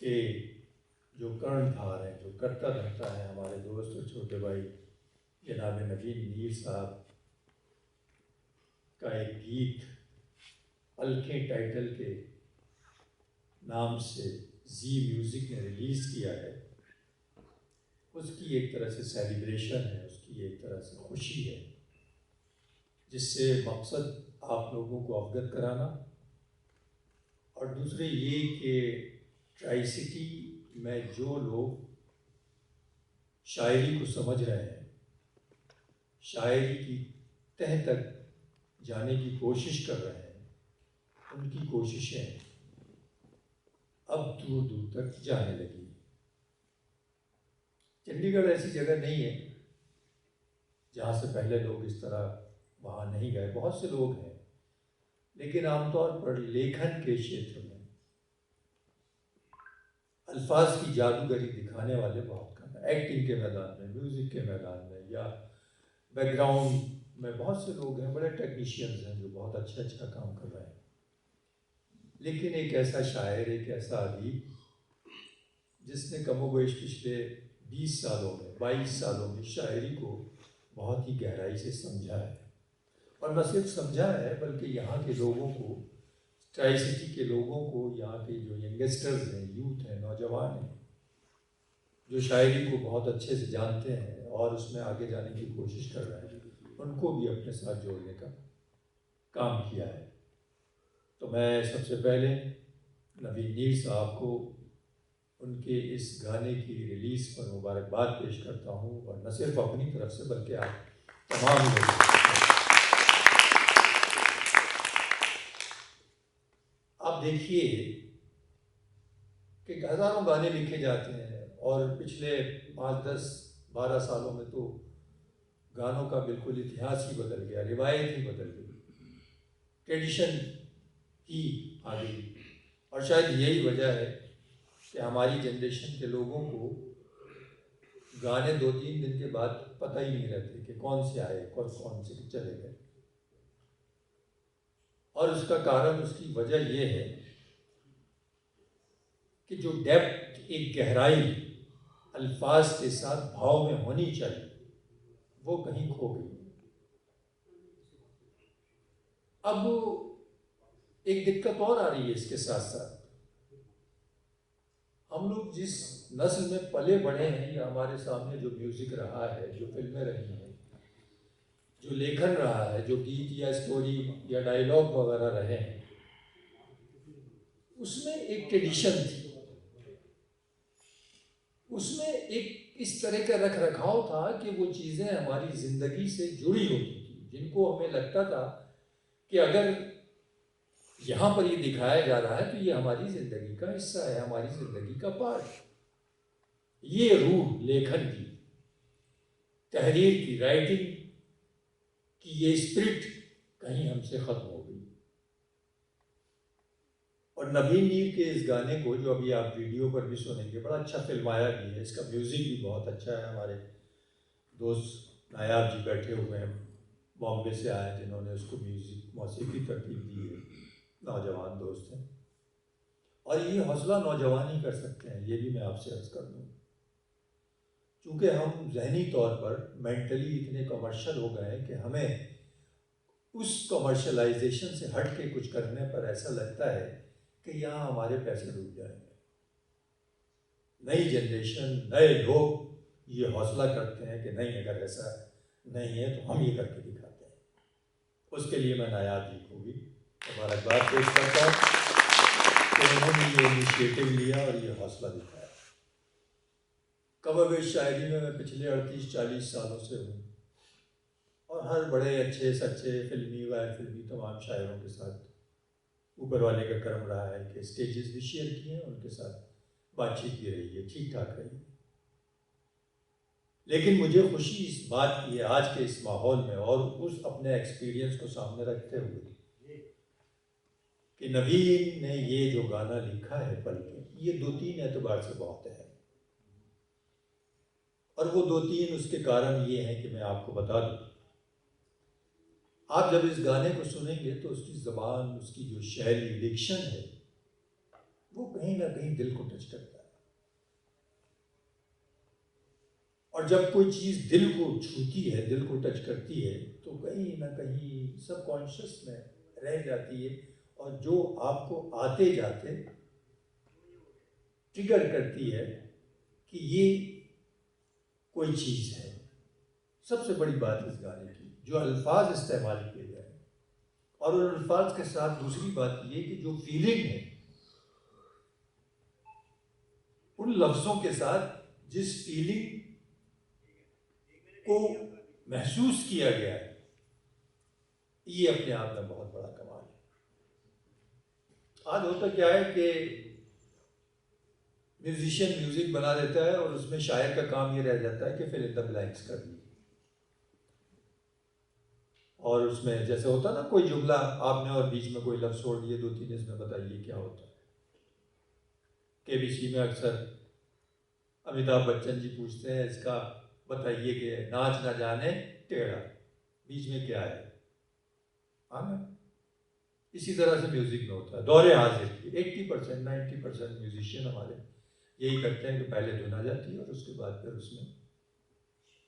कि जो कर्णधार हैं, जो करता धरता है, हमारे दोस्त और छोटे भाई जनाब नवीन मीर साहब का एक गीत पलकें टाइटल के नाम से जी म्यूज़िक ने रिलीज़ किया है, उसकी एक तरह से सेलिब्रेशन है, उसकी एक तरह से खुशी है, जिससे मकसद आप लोगों को अवगत कराना और दूसरे ये कि ट्राई सिटी में जो लोग शायरी को समझ रहे हैं, शायरी की तह तक जाने की कोशिश कर रहे हैं, उनकी कोशिशें अब दूर दूर तक जाने लगी। चंडीगढ़ ऐसी जगह नहीं है जहाँ से पहले लोग इस तरह वहाँ नहीं गए, बहुत से लोग हैं, लेकिन आमतौर पर लेखन के क्षेत्र में अल्फाज की जादूगरी दिखाने वाले बहुत कम है। एक्टिंग के मैदान में, म्यूज़िक के मैदान में या बैकग्राउंड में बहुत से लोग हैं, बड़े टेक्नीशियंस हैं जो बहुत अच्छा काम कर रहे हैं, लेकिन एक ऐसा शायर, एक ऐसा अदीब जिसने कमोबेश पिछले 20 सालों में, 22 सालों में शायरी को बहुत ही गहराई से समझा है, और न सिर्फ समझा है बल्कि यहाँ के लोगों को, ट्राई सिटी के लोगों को, यहाँ के जो यंगस्टर्स हैं, यूथ हैं, नौजवान हैं, जो शायरी को बहुत अच्छे से जानते हैं और उसमें आगे जाने की कोशिश कर रहे हैं, उनको भी अपने साथ जोड़ने का काम किया है। तो मैं सबसे पहले नवीन मीर साहब को उनके इस गाने की रिलीज़ पर मुबारकबाद पेश करता हूँ, और न सिर्फ अपनी तरफ से बल्कि आप तमाम लोग। आप देखिए कि हज़ारों गाने लिखे जाते हैं और पिछले 5, 10, 12 सालों में तो गानों का बिल्कुल इतिहास ही बदल गया, रिवायत ही बदल गई, ट्रेडिशन ही आ गई। और शायद यही वजह है कि हमारी जनरेशन के लोगों को गाने 2-3 दिन के बाद पता ही नहीं रहते कि कौन से आए, कौन से चले गए। और उसका कारण, उसकी वजह यह है कि जो डेप्थ, एक गहराई अल्फाज के साथ भाव में होनी चाहिए, वो कहीं खो गई। अब एक दिक्कत और आ रही है इसके साथ साथ, हम लोग जिस नस्ल में पले बढ़े हैं, या हमारे सामने जो म्यूज़िक रहा है, जो फिल्में रही हैं, जो लेखन रहा है, जो गीत या स्टोरी या डायलॉग वगैरह रहे हैं, उसमें एक ट्रेडिशन थी, उसमें एक इस तरह का रख रखाव था कि वो चीज़ें हमारी ज़िंदगी से जुड़ी होती थी, जिनको हमें लगता था कि अगर यहाँ पर ये दिखाया जा रहा है तो ये हमारी ज़िंदगी का हिस्सा है, हमारी ज़िंदगी का पार्ट। ये रूह लेखन की, तहरीर की, राइटिंग की, ये स्पिरिट कहीं हमसे ख़त्म हो गई। और नवीन मीर के इस गाने को, जो अभी आप वीडियो पर भी सुनेंगे, बड़ा अच्छा फिल्माया भी है, इसका म्यूज़िक भी बहुत अच्छा है। हमारे दोस्त नायाब जी बैठे हुए हैं, बॉम्बे से आए, जिन्होंने उसको म्यूज़िक, मौसीकी तरतीब दी है, नौजवान दोस्त हैं, और ये हौसला नौजवान ही कर सकते हैं, ये भी मैं आपसे अर्ज़ कर दूँ। चूँकि हम ज़हनी तौर पर मेंटली इतने कमर्शियल हो गए हैं कि हमें उस कमर्शलाइजेशन से हट के कुछ करने पर ऐसा लगता है कि यहाँ हमारे पैसे डूब जाएंगे। नई जनरेशन, नए लोग ये हौसला करते हैं कि नहीं, अगर ऐसा नहीं है तो हम ये करके दिखाते हैं। उसके लिए मैं नायाब जी को भी मुबारकबाद पेश करता हूँ कि उन्होंने ये इनिशिएटिव लिया और ये हौसला दिखाया। कमोबेश शायरी में मैं पिछले 38-40 सालों से हूँ, और हर बड़े अच्छे सच्चे फिल्मी, गैर फिल्मी तमाम शायरों के साथ ऊपर वाले का कर्म रहा है कि स्टेजेस भी शेयर किए हैं, उनके साथ बातचीत भी रही है, ठीक ठाक रही है। लेकिन मुझे खुशी इस बात की है आज के इस माहौल में, और उस अपने एक्सपीरियंस को सामने रखते हुए, कि नवीन ने ये जो गाना लिखा है पलके, ये 2-3 एतबार से बहुत है, और वो 2-3 उसके कारण ये हैं कि मैं आपको बता दूँ। आप जब इस गाने को सुनेंगे तो उसकी ज़बान, उसकी जो शैली, डिक्शन है, वो कहीं ना कहीं दिल को टच करता है। और जब कोई चीज़ दिल को छूती है, दिल को टच करती है, तो कहीं ना कहीं सबकॉन्शियस में रह जाती है, और जो आपको आते जाते ट्रिगर करती है कि ये कोई चीज़ है। सबसे बड़ी बात इस गाने की जो अल्फाज इस्तेमाल किए गए, और उन अल्फाज के साथ दूसरी बात ये कि जो फीलिंग है, उन लफ्ज़ों के साथ जिस फीलिंग को महसूस किया गया है, ये अपने आप में बहुत बड़ा कमाल है। आज होता क्या है कि म्यूजिशियन म्यूजिक बना देता है और उसमें शायर का काम ये रह जाता है कि फिल इन द ब्लैंक्स कर दी, और उसमें जैसे होता ना, कोई जुमला आपने और बीच में कोई लफ्ज़ छोड़ दिए, 2-3 इसमें बताइए क्या होता है। केबीसी में अक्सर अमिताभ बच्चन जी पूछते हैं, इसका बताइए कि नाच ना जाने टेढ़ा, बीच में क्या है। हाँ ना, इसी तरह से म्यूजिक में होता है दौरे हाजिर। 80% 90% म्यूजिशियन हमारे यही करते हैं कि पहले धुन आ जाती है और उसके बाद फिर उसमें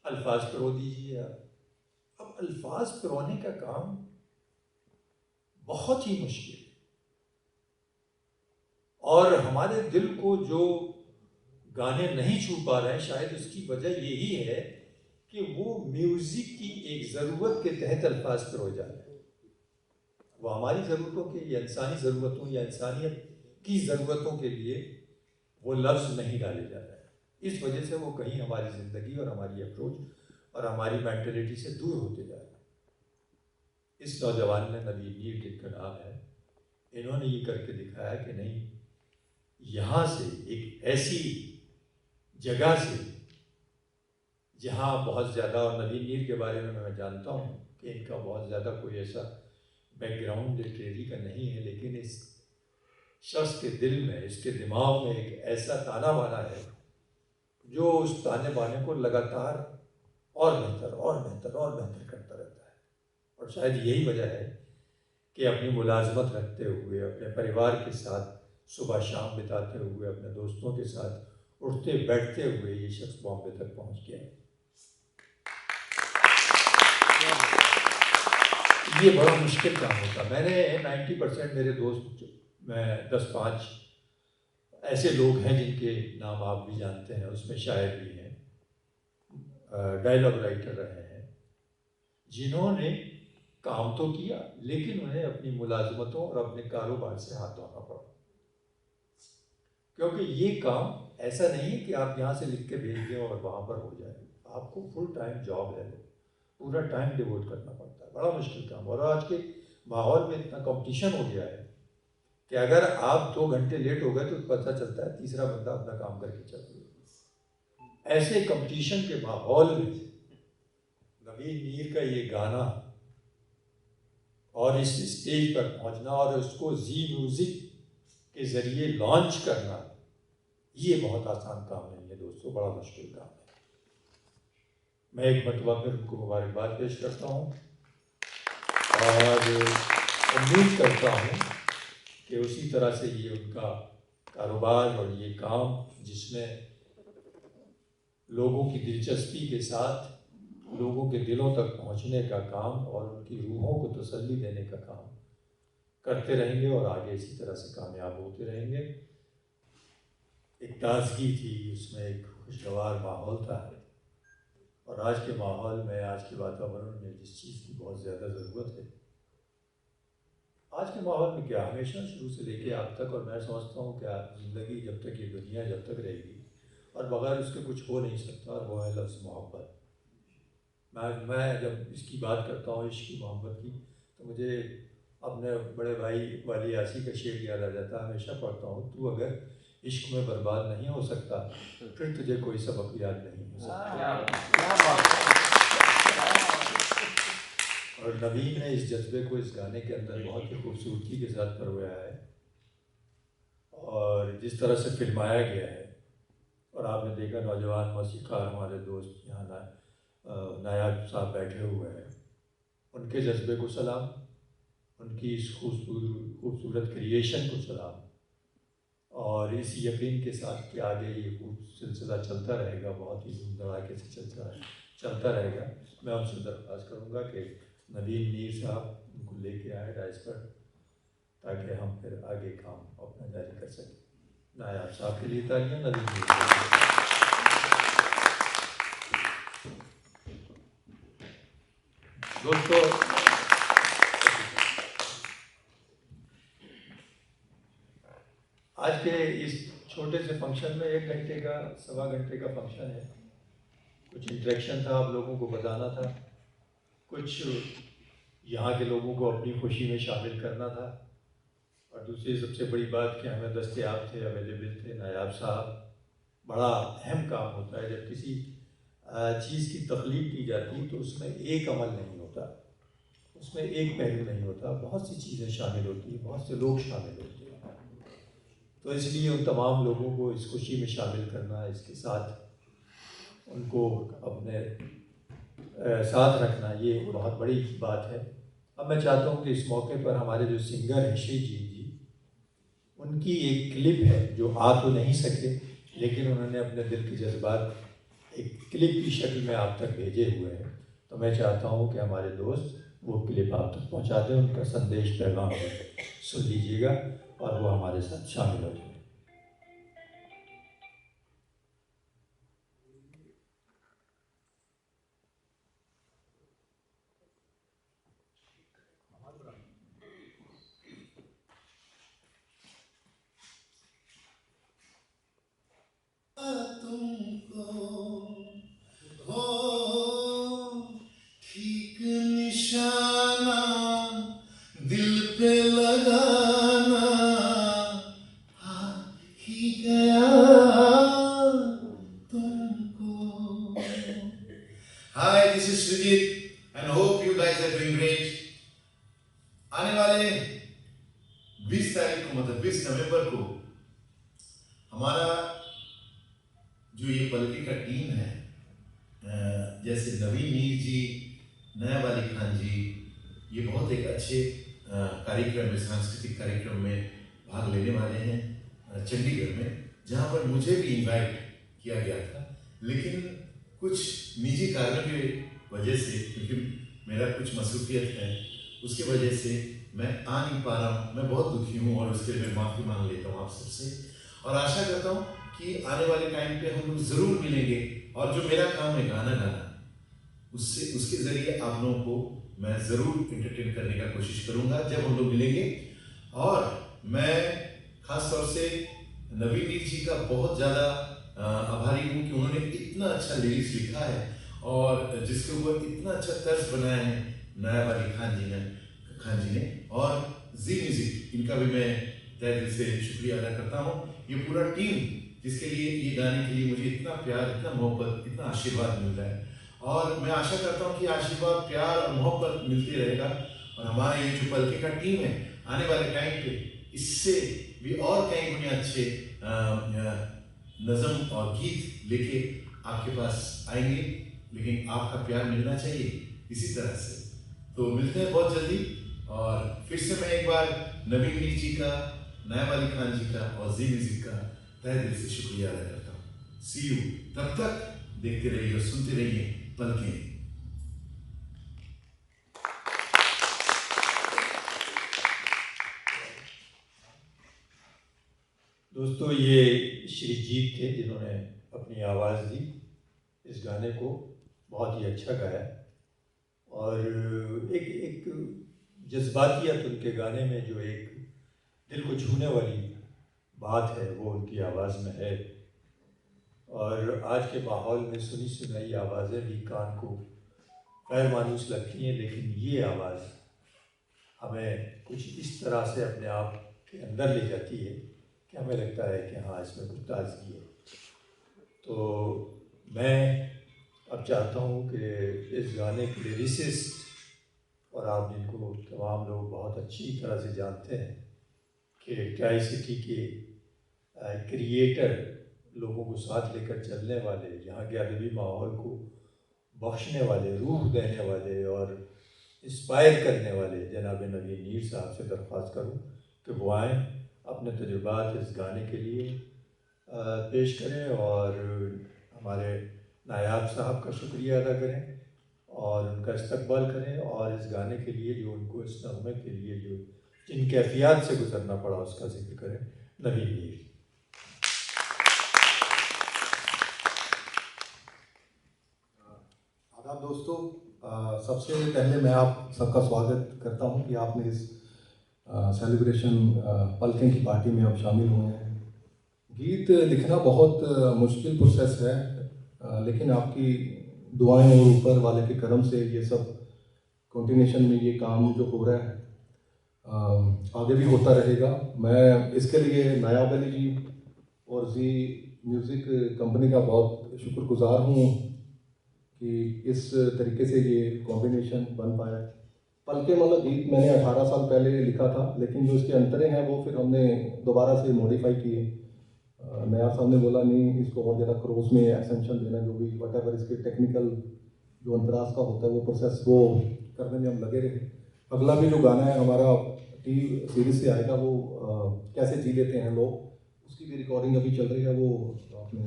अल्फाज पिरो दीजिए आप। अब अल्फाज पिरोने का काम बहुत ही मुश्किल है, और हमारे दिल को जो गाने नहीं छू पा रहे हैं, शायद उसकी वजह यही है कि वो म्यूजिक की एक ज़रूरत के तहत अल्फाज पिरो जा रहे हैं। वो हमारी ज़रूरतों के या इंसानी ज़रूरतों या इंसानियत की ज़रूरतों के लिए वो लफ्ज़ नहीं डाले जा रहे हैं। इस वजह से वो कहीं हमारी ज़िंदगी और हमारी अप्रोच और हमारी मेंटलिटी से दूर होते जा रहे हैं। इस नौजवान ने, नवीन नीर जिनका नाम है, इन्होंने ये करके दिखाया कि नहीं, यहाँ से एक ऐसी जगह से जहाँ बहुत ज़्यादा, और नवीन नीर के बारे में मैं जानता हूँ कि इनका बहुत ज़्यादा कोई ऐसा बैकग्राउंड लिटरेरी का नहीं है, लेकिन इस शख्स के दिल में, इसके दिमाग में एक ऐसा ताना बाना है जो उस ताने बाने को लगातार और बेहतर और बेहतर और बेहतर करता रहता है। और शायद यही वजह है कि अपनी मुलाजमत रखते हुए, अपने परिवार के साथ सुबह शाम बिताते हुए, अपने दोस्तों के साथ उठते बैठते हुए ये शख्स बॉम्बे तक पहुंच गया। ये बड़ा मुश्किल काम होता। मैंने 90% मेरे दोस्त में 10-5 ऐसे लोग हैं जिनके नाम आप भी जानते हैं, उसमें शायर भी हैं, डायलॉग राइटर रहे हैं, जिन्होंने काम तो किया लेकिन उन्हें अपनी मुलाजमतों और अपने कारोबार से हाथ धोना पड़ा। क्योंकि ये काम ऐसा नहीं है कि आप यहाँ से लिख के भेज दें और वहाँ पर हो जाए। आपको फुल टाइम जॉब है, पूरा टाइम डिवोट करना पड़ता है, बड़ा मुश्किल काम। और आज के माहौल में इतना कंपटीशन हो गया है कि अगर आप 2 घंटे लेट हो गए तो पता चलता है तीसरा बंदा अपना काम करके चल रहा है। ऐसे कंपटीशन के माहौल में नवीन नीर का ये गाना और इस स्टेज पर पहुंचना और उसको जी म्यूजिक के जरिए लॉन्च करना, ये बहुत आसान काम नहीं है दोस्तों, बड़ा मुश्किल काम है। मैं एक मरतबा फिर उनको मुबारकबाद पेश करता हूँ और उम्मीद करता हूँ कि उसी तरह से ये उनका कारोबार और ये काम, जिसमें लोगों की दिलचस्पी के साथ लोगों के दिलों तक पहुँचने का काम और उनकी रूहों को तसल्ली देने का काम करते रहेंगे और आगे इसी तरह से कामयाब होते रहेंगे। एक ताजगी थी उसमें, एक खुशगवार माहौल था, और आज के माहौल में, आज के वातावरण में जिस चीज़ की बहुत ज़्यादा ज़रूरत है, आज के माहौल में क्या, हमेशा शुरू से लेके अब तक, और मैं समझता हूँ क्या ज़िंदगी जब तक, ये दुनिया जब तक रहेगी और बगैर उसके कुछ हो नहीं सकता, और वो है लफ्ज़ मोहब्बत। मैं जब इसकी बात करता हूँ, इश्क की, मोहब्बत की, तो मुझे अपने बड़े भाई वाली यासी का शेर याद आ जाता है। हमेशा पढ़ता हूँ, तू अगर इश्क में बर्बाद नहीं हो सकता फिर तुझे कोई सबक याद नहीं हो सकता। और नवीन ने इस जज्बे को इस गाने के अंदर बहुत ही खूबसूरती के साथ परवाया है, और जिस तरह से फिल्माया गया है, और आपने देखा नौजवान मौसीकार हमारे दोस्त यहाँ नायाब साहब बैठे हुए हैं, उनके जज्बे को सलाम, उनकी इस खूबसूरत क्रिएशन को सलाम, और इस यकीन के साथ कि आगे ये सिलसिला चलता रहेगा, बहुत ही धूम धड़ाके से चलता रहेगा। मैं उनसे दरख्वास्त करूँगा कि नवीन मीर साहब उनको लेके आए राइस पर, ताकि हम फिर आगे काम अपना जारी कर सकें। नायाब साहब के लिए तालियां, नवीन मीर साहब। दोस्तों, आज के इस छोटे से फंक्शन में 1 घंटे का, सवा घंटे का फंक्शन है। कुछ इंटरेक्शन था, आप लोगों को बताना था, कुछ यहाँ के लोगों को अपनी खुशी में शामिल करना था, और दूसरी सबसे बड़ी बात कि हमें दस्तयाब थे, अवेलेबल थे नायाब साहब। बड़ा अहम काम होता है जब किसी चीज़ की तख्लीक की जाती है तो उसमें एक अमल नहीं होता, उसमें एक पहलू नहीं होता, बहुत सी चीज़ें शामिल होती हैं, बहुत से लोग शामिल होते हैं। तो इसलिए उन तमाम लोगों को इस खुशी में शामिल करना, इसके साथ उनको अपने साथ रखना, ये बहुत बड़ी बात है। अब मैं चाहता हूँ कि इस मौके पर हमारे जो सिंगर हैं श्रीजीत जी, उनकी एक क्लिप है जो आ तो नहीं सके, लेकिन उन्होंने अपने दिल के जज्बात एक क्लिप की शक्ल में आप तक भेजे हुए हैं। तो मैं चाहता हूँ कि हमारे दोस्त वो क्लिप आप तक पहुँचा दें, उनका संदेश पैगाम सुन लीजिएगा और वो हमारे साथ शामिल हो जाए। तुमको हो ठीक निशाना दिल पे लगाना आ ही गया तुमको। Hi, this is Sujit and hope you guys are doing great. आने वाले 20 तारीख को, मतलब 20 नवंबर को हमारा जो ये पलकी का टीम है, जैसे नवीन मीर जी, नायाब अली खान जी, ये बहुत एक अच्छे कार्यक्रम में, सांस्कृतिक कार्यक्रम में भाग लेने वाले हैं चंडीगढ़ में, जहाँ पर मुझे भी इनवाइट किया गया था, लेकिन कुछ निजी कारणों की वजह से, क्योंकि मेरा कुछ मसरूफियत है, उसकी वजह से मैं आ नहीं पा रहा हूँ। मैं बहुत दुखी हूँ और उसके लिए मैं माफ़ी मांग लेता हूँ आप सबसे, और आशा करता हूँ कि आने वाले टाइम पे हम लोग ज़रूर मिलेंगे, और जो मेरा काम है गाना गाना, उसके ज़रिए आप लोगों को मैं ज़रूर इंटरटेन करने का कोशिश करूँगा जब हम लोग मिलेंगे। और मैं ख़ास तौर से नवीन मीर जी का बहुत ज़्यादा आभारी हूँ कि उन्होंने इतना अच्छा लिरिक्स लिखा है और जिसके ऊपर इतना अच्छा तर्ज बनाया है नायाब अली खान जी ने, और जी म्यूजिक, इनका भी मैं तहे दिल से शुक्रिया अदा करता हूँ। ये पूरा टीम जिसके लिए, ये गाने के लिए मुझे इतना प्यार, इतना मोहब्बत, इतना आशीर्वाद मिल रहा है, और मैं आशा करता हूँ कि आशीर्वाद, प्यार और मोहब्बत मिलती रहेगा, और हमारे ये जो पलके का टीम है आने वाले टाइम पे इससे भी और कई गुने अच्छे नज़म और गीत लेके आपके पास आएंगे, लेकिन आपका प्यार मिलना चाहिए इसी तरह से। तो मिलते हैं बहुत जल्दी, और फिर से मैं एक बार नवीन मीर जी का, नायाब अली खान जी का और जी म्यूजिक का तहे दिल से शुक्रिया अदा करता हूँ। सी यू, तब तक देखते रहिए और सुनते रहिए पलकें। दोस्तों, ये श्रीजीत थे जिन्होंने अपनी आवाज़ दी, इस गाने को बहुत ही अच्छा गाया, और एक जज्बातियत उनके गाने में, जो एक दिल को छूने वाली बात है, वो उनकी आवाज़ में है। और आज के माहौल में सुनी सुनाई आवाज़ें भी कान को गैर मानूस लगती हैं, लेकिन ये आवाज़ हमें कुछ इस तरह से अपने आप के अंदर ले जाती है कि हमें लगता है कि हाँ, इसमें कुछ ताज़गी है। तो मैं अब चाहता हूँ कि इस गाने के लिरिसिस्ट, और आप जिनको तमाम लोग बहुत अच्छी तरह से जानते हैं कि ट्राई सिटी के क्रिएटर, लोगों को साथ लेकर चलने वाले, यहाँ के अदबी माहौल को बख्शने वाले, रूह देने वाले और इंस्पायर करने वाले जनाब नवीन मीर साहब से दरख्वास्त करूँ कि वो आएँ अपने तजुर्बात इस गाने के लिए पेश करें और हमारे नायाब साहब का शुक्रिया अदा करें और उनका इस्तकबाल करें और इस गाने के लिए जो उनको इस नगमे के लिए जो जिन कैफियत से गुजरना पड़ा उसका जिक्र करें। नवीन मीर। आदाब दोस्तों, सबसे पहले मैं आप सबका स्वागत करता हूं कि आपने इस सेलिब्रेशन पलकें की पार्टी में अब शामिल हुए हैं। गीत लिखना बहुत मुश्किल प्रोसेस है, लेकिन आपकी दुआएं और ऊपर वाले के करम से ये सब कंटिन्यूशन में ये काम जो हो रहा है आगे भी होता रहेगा। मैं इसके लिए नायाब अली जी और जी म्यूज़िक कंपनी का बहुत शुक्रगुजार हूँ कि इस तरीके से ये कॉम्बिनेशन बन पाया। पलके मतलब गीत मैंने 18 साल पहले लिखा था, लेकिन जो इसके अंतरे हैं वो फिर हमने दोबारा से मॉडिफाई किए। नया साहब ने बोला नहीं, इसको और ज़्यादा क्रॉस में एक्सटेंशन देना, जो भी वट एवर इसके टेक्निकल जो अंतराज का होता है वो प्रोसेस वो करने में हम लगे रहे। अगला भी जो गाना है हमारा टी सीरीज से आएगा, वो कैसे जी लेते हैं लोग, उसकी भी रिकॉर्डिंग अभी चल रही है, वो अपने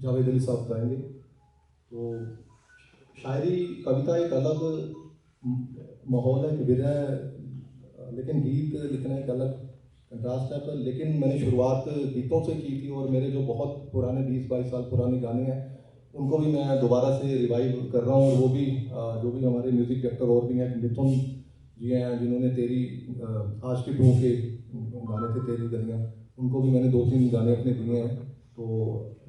जावेद अली साहब गाएंगे। तो शायरी कविता एक अलग माहौल है कि विधा, लेकिन गीत लिखना एक अलग कंट्रास्ट है। पर लेकिन मैंने शुरुआत गीतों से की थी और मेरे जो बहुत पुराने 20-22 साल पुराने गाने हैं उनको भी मैं दोबारा से रिवाइव कर रहा हूँ। और वो भी जो भी हमारे म्यूज़िक डायरेक्टर और भी हैं, मिथुन जी हैं जिन्होंने तेरी आज की टू के गाने थे तेरी गलियाँ, उनको भी मैंने 2-3 गाने अपने दिए हैं। तो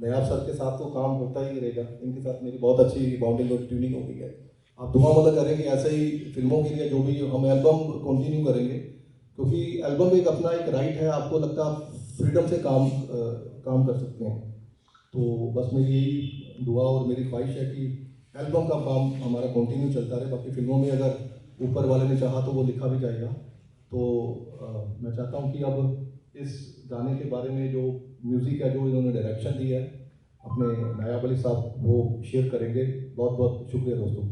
नयाब सर के साथ तो काम होता ही रहेगा, इनके साथ मेरी बहुत अच्छी बाउंडिंग और ट्यूनिंग हो गई है। आप दुआ मतलब करें कि ऐसे ही फिल्मों के लिए जो भी हम एल्बम कंटिन्यू करेंगे, क्योंकि एल्बम एक अपना एक राइट है, आपको लगता है आप फ्रीडम से काम कर सकते हैं। तो बस मेरी यही दुआ और मेरी ख्वाहिश है कि एल्बम का काम हमारा कंटिन्यू चलता रहे। बाकी फिल्मों में अगर ऊपर वाले ने चाहा तो वो लिखा भी जाएगा। तो मैं चाहता हूँ कि अब इस गाने के बारे में जो म्यूज़िक है, जो इन्होंने डायरेक्शन दी है अपने नायाब अली साहब, वो शेयर करेंगे। बहुत बहुत शुक्रिया दोस्तों।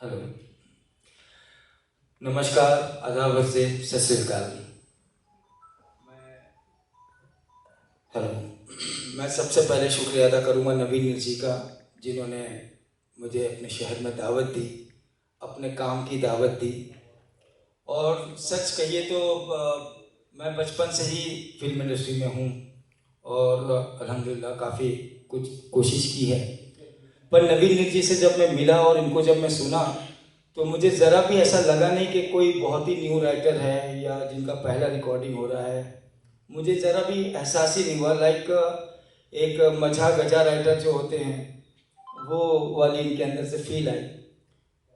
हेलो, नमस्कार, आदाब, से सत श्री अकाल। हेलो, मैं सबसे पहले शुक्रिया अदा करूँगा नवीन मीर जी का, जिन्होंने मुझे अपने शहर में दावत दी, अपने काम की दावत दी। और सच कहिए तो मैं बचपन से ही फिल्म इंडस्ट्री में हूँ और अल्हम्दुलिल्लाह काफ़ी कुछ कोशिश की है। पर नवीन मीर जी से जब मैं मिला और इनको जब मैं सुना तो मुझे ज़रा भी ऐसा लगा नहीं कि कोई बहुत ही न्यू राइटर है या जिनका पहला रिकॉर्डिंग हो रहा है। मुझे ज़रा भी एहसास ही नहीं हुआ, लाइक एक मजा गजा राइटर जो होते हैं वो वाली इनके अंदर से फील आई।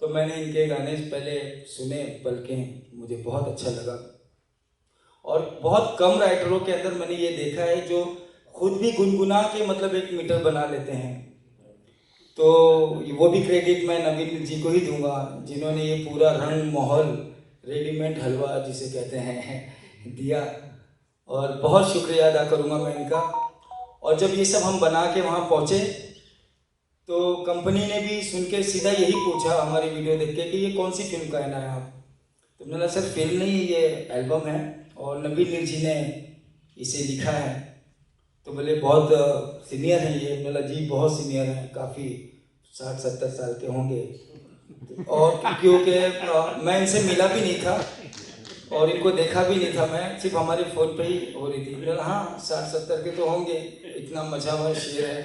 तो मैंने इनके गाने पहले सुने, बल्कि मुझे बहुत अच्छा लगा। और बहुत कम राइटरों के अंदर मैंने ये देखा है जो खुद भी गुनगुना के मतलब एक मीटर बना लेते हैं। तो वो भी क्रेडिट मैं नवीन जी को ही दूंगा, जिन्होंने ये पूरा रंग माहौल रेडीमेड हलवा जिसे कहते हैं दिया। और बहुत शुक्रिया अदा करूंगा मैं इनका। और जब ये सब हम बना के वहाँ पहुँचे तो कंपनी ने भी सुन के सीधा यही पूछा हमारी वीडियो देख के कि ये कौन सी फिल्म का है ना आप। तो मैंने बोला सर फिल्म नहीं, ये एल्बम है और नवीन मीर जी ने इसे लिखा है। तो बोले बहुत सीनियर हैं ये। बोला जी बहुत सीनियर हैं, काफ़ी 60-70 साल के होंगे। और क्योंकि मैं इनसे मिला भी नहीं था और इनको देखा भी नहीं था, मैं सिर्फ हमारे फ़ोन पे ही हो रही थी। बोला हाँ 60-70 के तो होंगे, इतना मचा हुआ शेर है।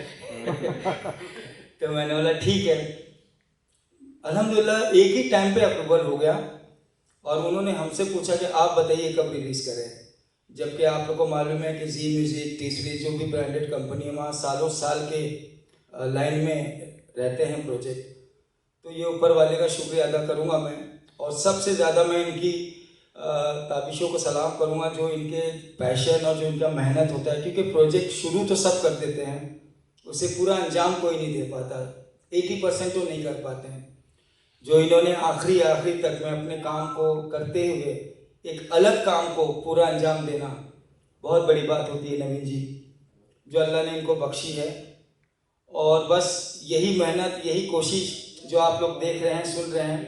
तो मैंने बोला ठीक है। अल्हम्दुलिल्लाह एक ही टाइम पे अप्रूवल हो गया और उन्होंने हमसे पूछा कि आप बताइए कब रिलीज़ करें। जबकि आप लोगों को मालूम है कि जी म्यूज़िक, टी सीरीज, जो भी ब्रांडेड कंपनी है वहाँ सालों साल के लाइन में रहते हैं प्रोजेक्ट। तो ये ऊपर वाले का शुक्रिया अदा करूँगा मैं। और सबसे ज़्यादा मैं इनकी ताबिशों को सलाम करूँगा, जो इनके पैशन और जो इनका मेहनत होता है। क्योंकि प्रोजेक्ट शुरू तो सब कर देते हैं, उसे पूरा अंजाम कोई नहीं दे पाता, 80% तो नहीं कर पाते हैं। जो इन्होंने आखिरी तक में अपने काम को करते हुए एक अलग काम को पूरा अंजाम देना बहुत बड़ी बात होती है नवीन जी, जो अल्लाह ने इनको बख्शी है। और बस यही मेहनत, यही कोशिश जो आप लोग देख रहे हैं, सुन रहे हैं,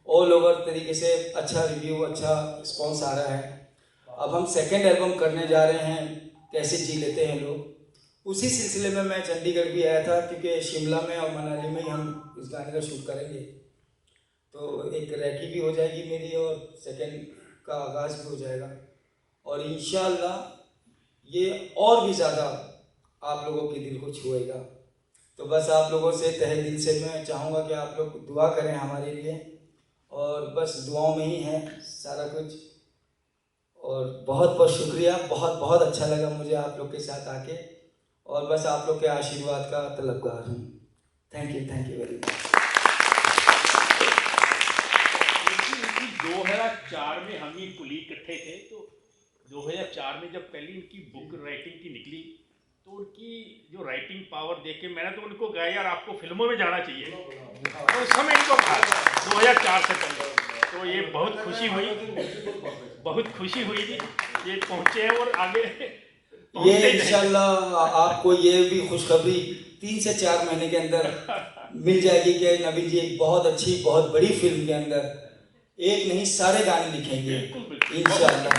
ऑल ओवर तरीके से अच्छा रिव्यू, अच्छा रिस्पॉन्स आ रहा है। अब हम सेकेंड एल्बम करने जा रहे हैं, कैसे जी लेते हैं लोग। उसी सिलसिले में मैं चंडीगढ़ भी आया था, क्योंकि शिमला में और मनाली में ही हम इस गाने का शूट करेंगे। तो एक रैकी भी हो जाएगी मेरी और सेकेंड का आगाज़ भी हो जाएगा, और इंशाअल्लाह ये और भी ज़्यादा आप लोगों के दिल को छुएगा। तो बस आप लोगों से तहे दिल से मैं चाहूँगा कि आप लोग दुआ करें हमारे लिए, और बस दुआओं में ही है सारा कुछ। और बहुत बहुत शुक्रिया, बहुत बहुत अच्छा लगा मुझे आप लोग के साथ आके, और बस आप लोग के आशीर्वाद का तलबगार हूँ। Thank you very much. 2004 में हम ही कुली इकट्ठे थे, तो 2004 में जब पहली इनकी बुक राइटिंग की निकली, तो उनकी जो राइटिंग पावर देख के मैंने तो उनको कहा यार आपको फिल्मों में जाना चाहिए, तो उस समय इनको कहा 2004 से पहले। तो ये बहुत खुशी हुई कि ये पहुँचे हैं और आगे ये इंशाल्लाह आपको ये भी खुशखबरी 3 से 4 महीने के अंदर मिल जाएगी कि नवीन जी एक बहुत अच्छी, बहुत बड़ी फिल्म के अंदर एक नहीं सारे गाने लिखेंगे इंशाल्लाह।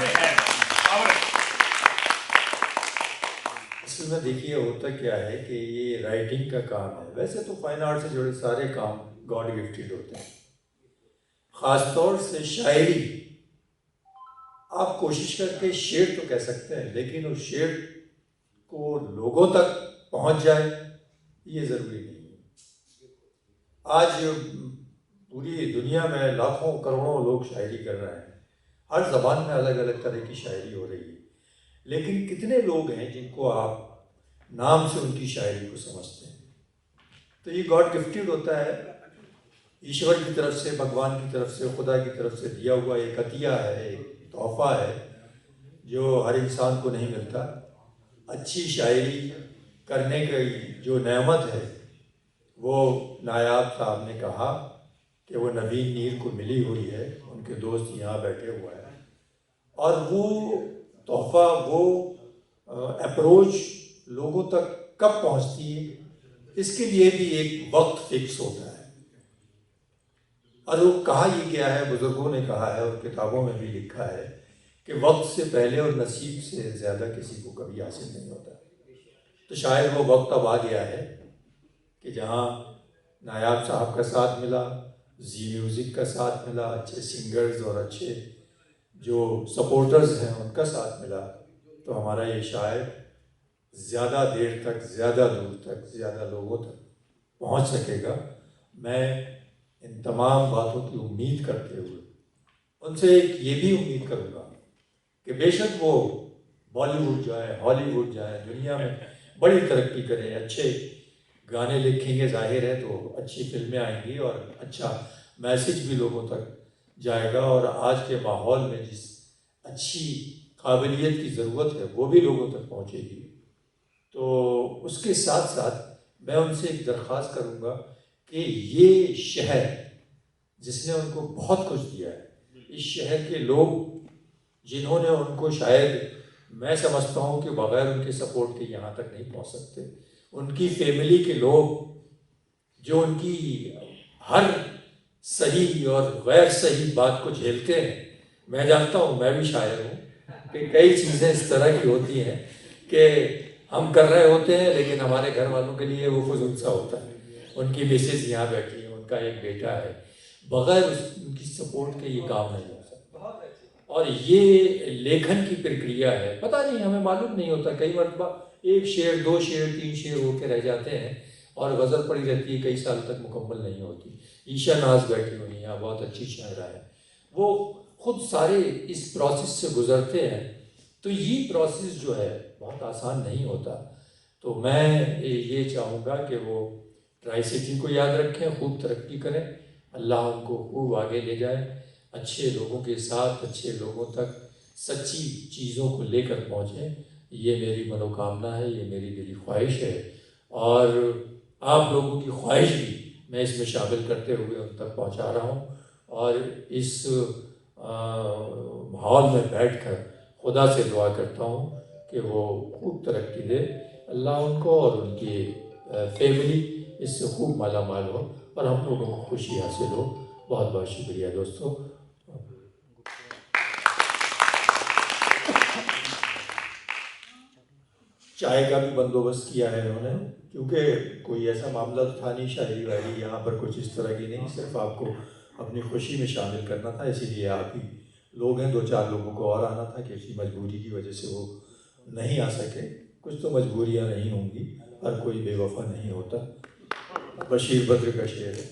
असल में देखिए होता क्या है कि ये राइटिंग का काम है। वैसे तो फाइन आर्ट से जुड़े सारे काम गॉड गिफ्टेड होते हैं, ख़ासतौर से शायरी। आप कोशिश करके शेर तो कह सकते हैं, लेकिन उस शेर को लोगों तक पहुंच जाए ये ज़रूरी नहीं है। आज पूरी दुनिया में लाखों करोड़ों लोग शायरी कर रहे हैं, हर ज़बान में अलग अलग तरह की शायरी हो रही है, लेकिन कितने लोग हैं जिनको आप नाम से उनकी शायरी को समझते हैं। तो ये गॉड गिफ्टेड होता है, ईश्वर की तरफ से, भगवान की तरफ से, खुदा की तरफ से दिया हुआ एक अतिया है, एक तोहफा है जो हर इंसान को नहीं मिलता। अच्छी शायरी करने की जो नेमत है वो नायाब साहब ने कहा कि वो नवीन नीर को मिली हुई है, उनके दोस्त यहाँ बैठे हुए हैं, और वो तोहफा, वो अप्रोच लोगों तक कब पहुँचती है इसके लिए भी एक वक्त फिक्स होता है। और वो कहा ये गया है, बुजुर्गों ने कहा है और किताबों में भी लिखा है कि वक्त से पहले और नसीब से ज़्यादा किसी को कभी हासिल नहीं होता। तो शायद वो वक्त अब आ गया है कि जहाँ नायाब साहब का साथ मिला, जी म्यूज़िक का साथ मिला, अच्छे सिंगर्स और अच्छे जो सपोर्टर्स हैं उनका साथ मिला, तो हमारा ये शायद ज़्यादा देर तक, ज़्यादा दूर तक, ज़्यादा लोगों तक पहुंच सकेगा। मैं इन तमाम बातों की उम्मीद करते हुए उनसे एक ये भी उम्मीद करूँगा कि बेशक वो बॉलीवुड जाए, हॉलीवुड जाए, दुनिया में बड़ी तरक्की करें, अच्छे गाने लिखेंगे, जाहिर है तो अच्छी फिल्में आएंगी और अच्छा मैसेज भी लोगों तक जाएगा, और आज के माहौल में जिस अच्छी काबिलियत की ज़रूरत है वो भी लोगों तक पहुँचेगी। तो उसके साथ साथ मैं उनसे एक दरख्वास्त करूँगा कि ये शहर जिसने उनको बहुत कुछ दिया है, इस शहर के लोग जिन्होंने उनको, शायद मैं समझता हूँ कि बग़ैर उनके सपोर्ट के यहाँ तक नहीं पहुँच सकते, उनकी फैमिली के लोग जो उनकी हर सही और गैर सही बात को झेलते हैं। मैं जानता हूँ, मैं भी शायर हूँ, कि कई चीज़ें इस तरह की होती हैं कि हम कर रहे होते हैं लेकिन हमारे घर वालों के लिए वो फजूल सा होता है। उनकी मिसेज यहाँ बैठी है, उनका एक बेटा है, बग़ैर उनकी सपोर्ट के ये काम नहीं हो सकता। और ये लेखन की प्रक्रिया है, पता नहीं, हमें मालूम नहीं होता, कई मरतबा एक शेर, 2 शेर, 3 शेर होके रह जाते हैं और गज़ल पड़ी रहती है, कई साल तक मुकम्मल नहीं होती। ईशा नाज बैठी हुई हैं यहाँ, बहुत अच्छी शायरा है, वो खुद सारे इस प्रोसेस से गुज़रते हैं। तो ये प्रोसेस जो है बहुत आसान नहीं होता। तो मैं ये चाहूँगा कि वो ट्राई सिटी को याद रखें, खूब तरक्की करें, अल्लाह उनको खूब आगे ले जाए, अच्छे लोगों के साथ, अच्छे लोगों तक सच्ची चीज़ों को लेकर पहुँचें। ये मेरी मनोकामना है, ये मेरी दिली ख्वाहिश है, और आप लोगों की ख्वाहिश भी मैं इसमें शामिल करते हुए उन तक पहुँचा रहा हूँ। और इस माहौल में बैठकर खुदा से दुआ करता हूँ कि वो खूब तरक्की दे, अल्लाह उनको और उनके फैमिली इससे खूब माला माल हो और हम लोगों को खुशी हासिल हो। बहुत बहुत शुक्रिया दोस्तों। चाय का भी बंदोबस्त किया है इन्होंने, क्योंकि कोई ऐसा मामला तो था नहीं, शायरी वायरी यहाँ पर कुछ इस तरह की नहीं, सिर्फ आपको अपनी खुशी में शामिल करना था। इसीलिए आप ही लोग हैं, 2-4 लोगों को और आना था, किसी मजबूरी की वजह से वो नहीं आ सके। कुछ तो मजबूरियाँ नहीं होंगी, हर कोई बेवफा नहीं होता। बशीर बद्र का शेर है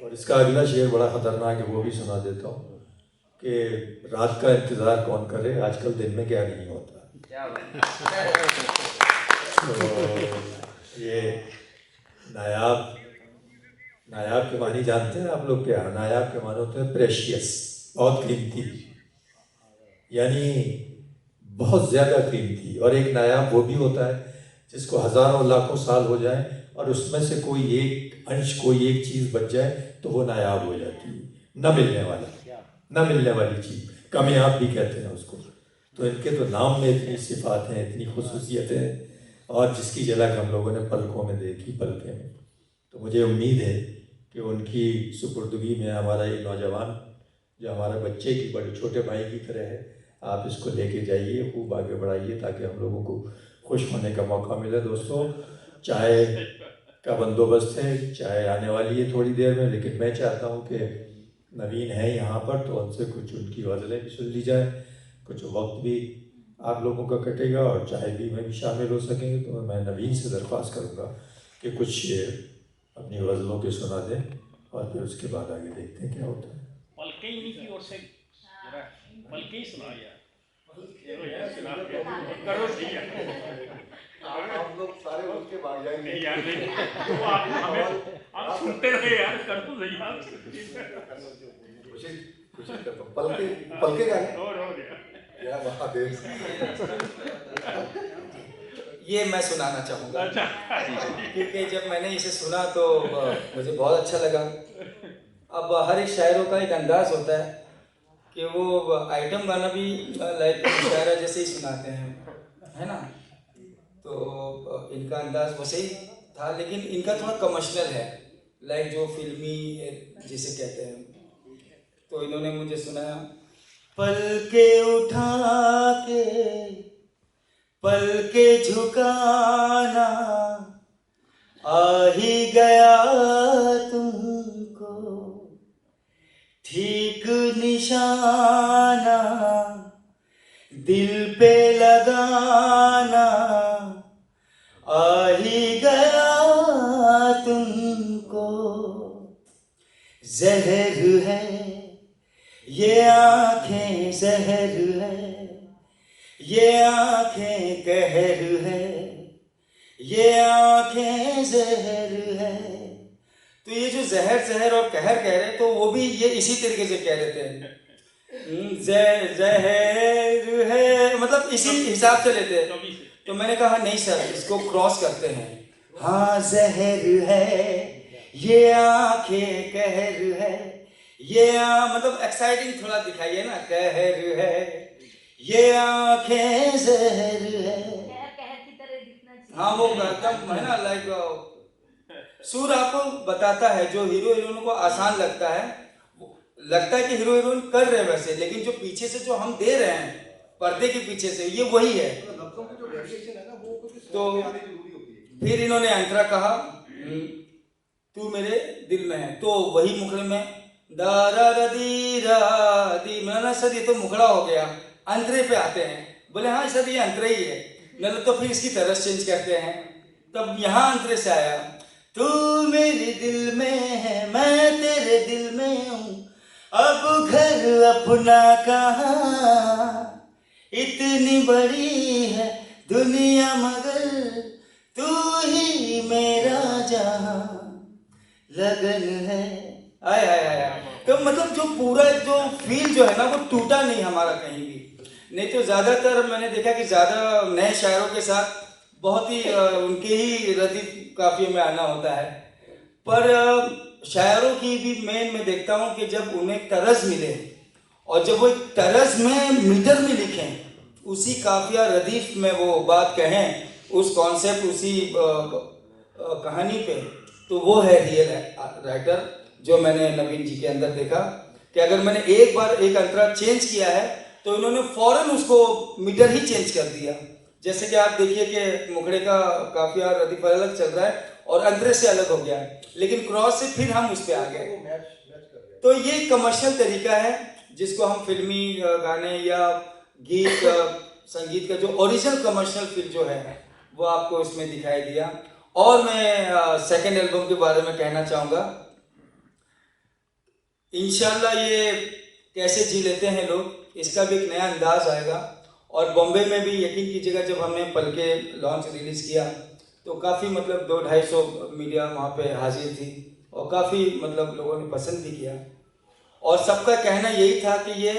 और इसका अगला शेर बड़ा ख़तरनाक है, वो भी सुना देता हूँ कि रात का इंतज़ार कौन करे, आजकल दिन में क्या नहीं होता। तो ये नायाब के मानी जानते हैं आप लोग क्या? नायाब के माने होते हैं प्रेशियस, बहुत कीमती, यानी बहुत ज़्यादा कीमती। और एक नायाब वो भी होता है जिसको हज़ारों लाखों साल हो जाए और उसमें से कोई एक अंश, कोई एक चीज़ बच जाए तो वो नायाब हो जाती है, न मिलने वाली चीज़, कामयाब भी कहते हैं उसको। तो इनके तो नाम में इतनी सिफात हैं, इतनी खुसूसियतें हैं, और जिसकी झलक हम लोगों ने पलकों में देखी, पलके में। तो मुझे उम्मीद है कि उनकी सुपुर्दगी में हमारा ये नौजवान, जो हमारे बच्चे की, बड़े छोटे भाई की तरह है, आप इसको लेके जाइए, खूब आगे बढ़ाइए, ताकि हम लोगों को खुश होने का मौका मिले। दोस्तों, चाय का बंदोबस्त है, चाय आने वाली है थोड़ी देर में, लेकिन मैं चाहता हूँ कि नवीन है यहाँ पर, तो उनसे कुछ उनकी गज़लें भी सुन ली जाए, कुछ वक्त भी आप लोगों का कटेगा और चाय भी में भी शामिल हो सकेंगे। तो मैं नवीन से दरख्वास्त करूँगा कि कुछ शेर अपनी गज़लों के सुना दें और फिर उसके बाद आगे देखते हैं क्या होता है। पलके इन्हीं की ओर से जरा पलके ही सुना यार, करो सही है। आप लोग सारे उठ के भाग जाएंगे यार, नहीं तो आप हमें आप सुनते रहे यार, करो सही आप। कोशिश करता हूँ। पलके का है और यार या महादेव। ये मैं सुनाना चाहूँगा, क्योंकि जब मैंने इसे सुना तो मुझे बहुत अच्छा लगा। अब हर एक शायरों का एक अंदाज होता है कि वो आइटम गाना भी लाइक शायरा जैसे ही सुनाते हैं, है ना। तो इनका अंदाज वैसे ही था, लेकिन इनका थोड़ा कमर्शियल है, लाइक जो फिल्मी जिसे कहते हैं। तो इन्होंने मुझे सुनाया, पलके उठा के पलके झुकाना आ ही गया तुमको, ठीक निशाना दिल पे लगाना आ ही गया तुमको। जहर है ये आँखें, जहर है ये आँखें, कहर है ये आँखें, जहर है। तो ये जो जहर जहर और कहर कह रहे, तो वो भी ये इसी तरीके से कह रहे थे, जहर है, मतलब इसी हिसाब से लेते हैं। तो मैंने कहा नहीं सर, इसको क्रॉस करते हैं। हाँ, जहर है ये आँखें, कहर है ये मतलब एक्साइटिंग थोड़ा दिखाइए ना, कहर है ये आँखें, जहर है। हाँ, वो एकदम है ना, लाइक सुर आपको बताता है। जो हीरो हीरोइन को आसान लगता है कि हीरो हीरोइन कर रहे हैं वैसे, लेकिन जो पीछे से जो हम दे रहे हैं पर्दे के पीछे से, ये वही है। तो फिर इन्होंने अंतरा कहा, तू मेरे दिल में है, तो वही मुखड़े में दारा दी रा दी। मैंने सर ये तो मुखड़ा हो गया, अंतरे पे आते हैं। बोले हाँ सर, ये अंतरा ही है। नहीं तो फिर इसकी तरह चेंज करते हैं। तब यहाँ अंतरे से आया, तू मेरे दिल में है, मैं तेरे दिल में हूँ, अब घर अपना कहाँ, इतनी बड़ी है दुनिया मगर तू ही मेरा जहां, लगन है। आय आय आय। तो मतलब जो पूरा जो फील जो है ना, वो टूटा नहीं हमारा कहीं भी। नहीं तो ज़्यादातर मैंने देखा कि ज़्यादा नए शायरों के साथ बहुत ही उनके ही रदीफ काफियों में आना होता है। पर शायरों की भी मैं देखता हूँ कि जब उन्हें तरज मिले और जब वो एक तरज में मीटर में लिखें, उसी काफिया रदीफ में वो बात कहें, उस कॉन्सेप्ट, उसी कहानी पे, तो वो है रियल राइटर जो मैंने नवीन जी के अंदर देखा कि अगर मैंने एक बार एक अंतरा चेंज किया है तो इन्होंने फौरन उसको मीटर ही चेंज कर दिया। जैसे कि आप देखिए कि मुखड़े का काफिया रदीफ अलग चल रहा है और अंतरे से अलग हो गया है, लेकिन क्रॉस से फिर हम उस पर आ गए। तो ये कमर्शियल तरीका है जिसको हम फिल्मी गाने या गीत संगीत का जो ओरिजिनल कमर्शियल फील जो है वो आपको इसमें दिखाई दिया। और मैं सेकंड एल्बम के बारे में कहना चाहूँगा, इंशाल्लाह ये कैसे जी लेते हैं लोग, इसका भी एक नया अंदाज आएगा। और बॉम्बे में भी यकीन कीजिएगा जब हमने पलके लॉन्च रिलीज़ किया तो काफ़ी मतलब 200-250 मीडिया वहाँ पे हाजिर थी और काफ़ी मतलब लोगों ने पसंद भी किया और सबका कहना यही था कि ये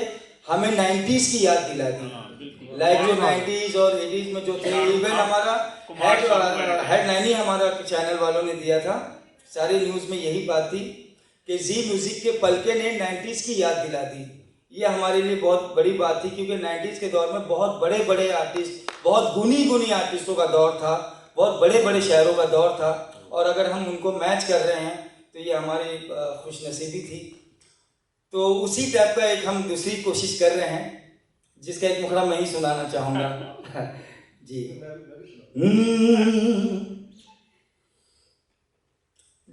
हमें 90s की याद दिला दी। लाइक जो 90s और 80s में जो थे, इवन हमारा हेडलाइन ही हमारा चैनल वालों ने दिया था, सारी न्यूज़ में यही बात थी कि जी म्यूजिक के पलके ने 90s की याद दिला दी। ये हमारे लिए बहुत बड़ी बात थी क्योंकि 90s के दौर में बहुत बड़े बड़े आर्टिस्ट, बहुत गुनी आर्टिस्टों का दौर था, बहुत बड़े बड़े शहरों का दौर था और अगर हम उनको मैच कर रहे हैं तो ये हमारी खुशनसीबी थी। तो उसी टाइप का एक हम दूसरी कोशिश कर रहे हैं जिसका एक मुखड़ा मैं ही सुनाना चाहूँगा जी।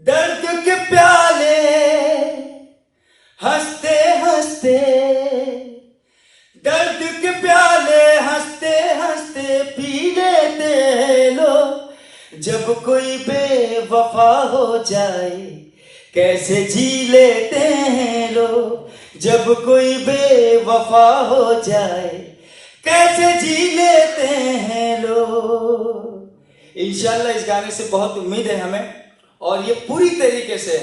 दर्द के प्याले हंसते हंसते, दर्द के प्याले हंसते हंसते पी लेते हैं लोग, जब कोई बेवफा हो जाए कैसे जी लेते हैं लोग, जब कोई बेवफा हो जाए कैसे जी लेते हैं लोग। इंशाल्लाह इस गाने से बहुत उम्मीद है हमें और ये पूरी तरीके से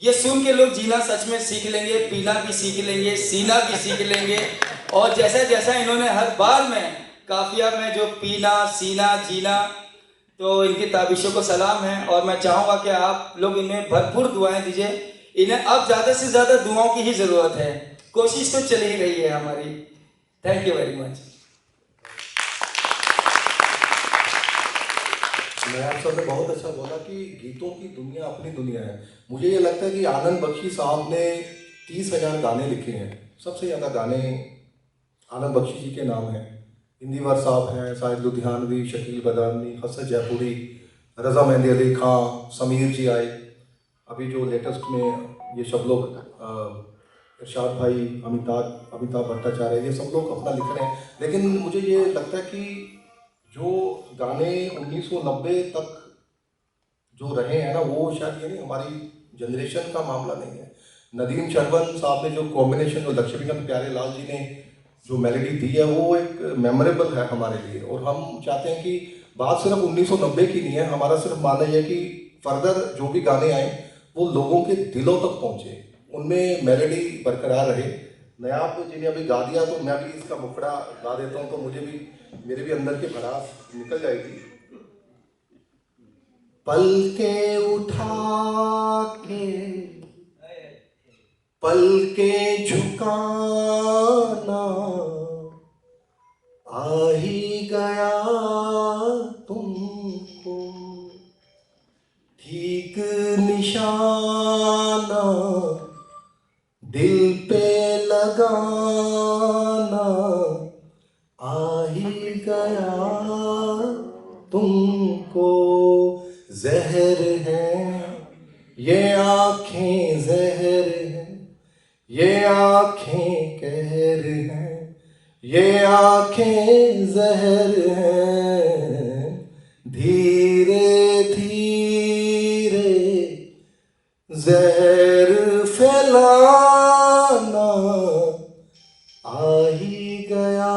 ये सुन के लोग जीना सच में सीख लेंगे, पीना भी सीख लेंगे, सीना भी सीख लेंगे। और जैसा जैसा इन्होंने हर बार में काफिया में जो पीना सीना जीना, तो इनकी ताबिशों को सलाम है और मैं चाहूँगा कि आप लोग इन्हें भरपूर दुआएं दीजिए। इन्हें अब ज़्यादा से ज़्यादा दुआओं की ही ज़रूरत है, कोशिश तो चल ही रही है हमारी। Thank you very much. मैं आप सबने बहुत अच्छा बोला कि गीतों की दुनिया अपनी दुनिया है। मुझे ये लगता है कि आनंद बख्शी साहब ने 30,000 गाने लिखे हैं, सबसे ज़्यादा गाने आनंद बख्शी जी के नाम हैं। इंदिवर साहब हैं, शाहिद लुधियानवी, शकील बदामी, हसन जयपुरी, रज़ा मेहंदी अली खां, समीर जी आए, अभी जो लेटेस्ट में ये सब लोग इरशाद भाई, अमिताभ भट्टाचार्य, ये सब लोग अपना लिख रहे हैं। लेकिन मुझे ये लगता है कि जो गाने 1990 तक जो रहे हैं ना, वो शायद ये नहीं हमारी जनरेशन का मामला नहीं है। नदीम शरवन साहब ने जो कॉम्बिनेशन, जो लक्ष्मीकांत प्यारेलाल जी ने जो मेलोडी दी है, वो एक मेमोरेबल है हमारे लिए। और हम चाहते हैं कि बात सिर्फ 1990 की नहीं है, हमारा सिर्फ मानना यह है कि फर्दर जो भी गाने आए वो लोगों के दिलों तक पहुँचे, उनमें मेलोडी बरकरार रहे। नयाब जी ने अभी गा दिया तो मैं भी इसका मुखड़ा गा देता हूँ, तो मुझे भी मेरे भी अंदर की भड़ास निकल जाएगी। पलके उठा के पलके झुकाना आ ही गया तुमको, ठीक निशाना दिल पे लगाना आ ही गया तुमको। जहर है ये आँखें, जहर है ये आँखें, कहर है ये आँखें, जहर है। धीरे धीरे जहर फैलाना आ ही गया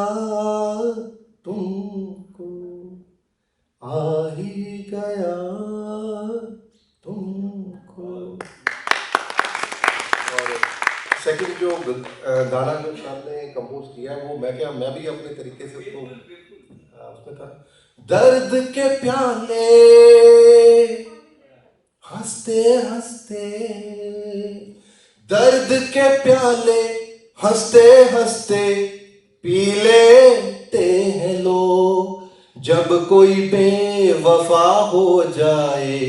तुमको, आ ही गया तुमको। और सेकंड जो गाना जो शाम ने कंपोज किया है, वो मैं भी अपने तरीके से उसको उसमें था। दर्द के प्याले हंसते हंसते, दर्द के प्याले हंसते हंसते पी लेते हैं लोग, जब कोई बेवफा हो जाए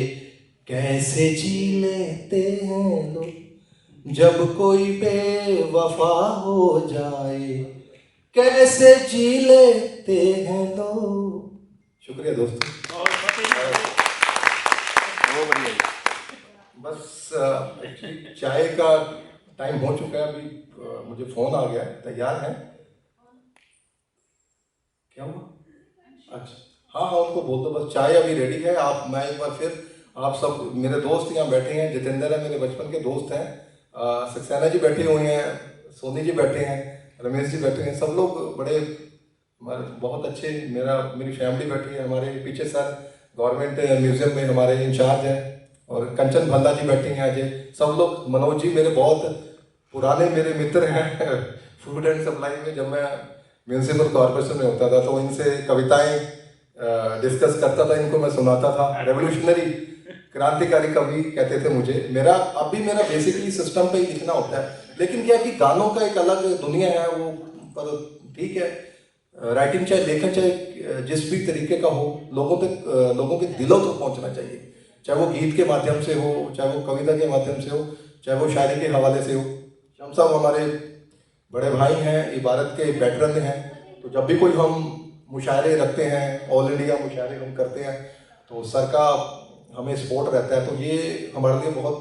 कैसे जी लेते हैं लोग, जब कोई बेवफा हो जाए कैसे जी लेते हैं लोग। शुक्रिया दोस्तों। और बस एक्चुअली चाय का टाइम हो चुका है, अभी मुझे फोन आ गया है। तैयार हैं? क्या हुआ? अच्छा, हाँ हाँ उनको बोल दो बस चाय अभी रेडी है। आप, मैं एक बार फिर आप सब, मेरे दोस्त यहाँ बैठे हैं, जितेंद्र है मेरे बचपन के दोस्त हैं, सक्सेना जी बैठे हुए हैं, सोनी जी बैठे हैं, रमेश जी बैठे हैं, सब लोग बड़े बहुत अच्छे, मेरी फैमिली बैठी है। हमारे पीछे सर गवर्नमेंट म्यूजियम में हमारे इंचार्ज हैं, और कंचन भल्ला जी बैठी हैं, अजय, सब लोग, मनोज जी मेरे बहुत पुराने मेरे मित्र हैं फूड एंड सप्लाई में, जब मैं म्यूनसिपल कॉर्पोरेशन में होता था तो इनसे कविताएं डिस्कस करता था, इनको मैं सुनाता था। रेवोल्यूशनरी, क्रांतिकारी कवि कहते थे मुझे। अब भी मेरा बेसिकली सिस्टम पे ही लिखना होता है, लेकिन क्या कि गानों का एक अलग दुनिया है वो, पर ठीक है, राइटिंग चाहे लेखन चाहे जिस भी तरीके का हो, लोगों के दिलों तक पहुंचना चाहिए, चाहे वो गीत के माध्यम से हो, चाहे वो कविता के माध्यम से हो, चाहे वो शायरी के हवाले से हो। हम सब हमारे बड़े भाई हैं, इबारत के वेटरन हैं, तो जब भी कोई हम मुशायरे रखते हैं, ऑल इंडिया मुशायरे हम करते हैं, तो सर का हमें सपोर्ट रहता है, तो ये हमारे लिए बहुत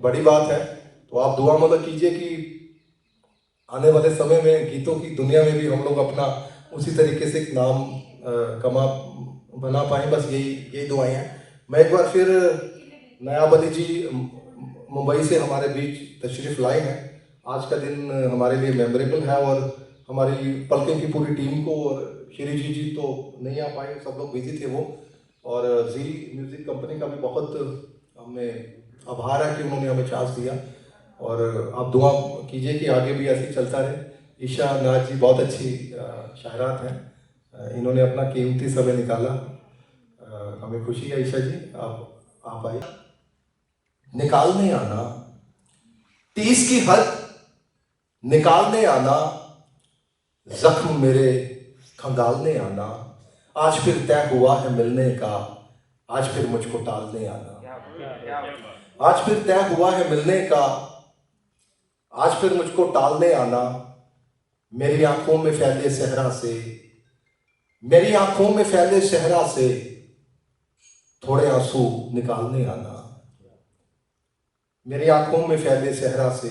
बड़ी बात है। तो आप दुआ मदद कीजिए कि आने वाले समय में गीतों की दुनिया में भी हम लोग अपना उसी तरीके से एक नाम बना पाएँ, बस यही दुआएं हैं। मैं एक बार फिर नयाब अली जी मुंबई से हमारे बीच तशरीफ लाए हैं। आज का दिन हमारे लिए मेमोरेबल है, और हमारी पलकें की पूरी टीम को, और श्री जी तो नहीं आ पाए, सब लोग बिजी थे वो, और जी म्यूज़िक कंपनी का भी बहुत हमें आभार है कि उन्होंने हमें चांस दिया, और आप दुआ कीजिए कि आगे भी ऐसे ही चलता रहे। ईशा नाज जी बहुत अच्छी शायरात हैं, इन्होंने अपना कीमती समय निकाला, हमें खुशी है। ईशा जी आप आइए। निकालने आना 30 की हद, निकालने आना जख्म मेरे खंगालने आना, आज फिर तय हुआ है मिलने का, आज फिर मुझको टालने आना, आज फिर तय हुआ है मिलने का, आज फिर मुझको टालने आना, मेरी आंखों में फैले सहरा से, मेरी आंखों में फैले सहरा से थोड़े आंसू निकालने आना, मेरी आंखों में फैले सहरा से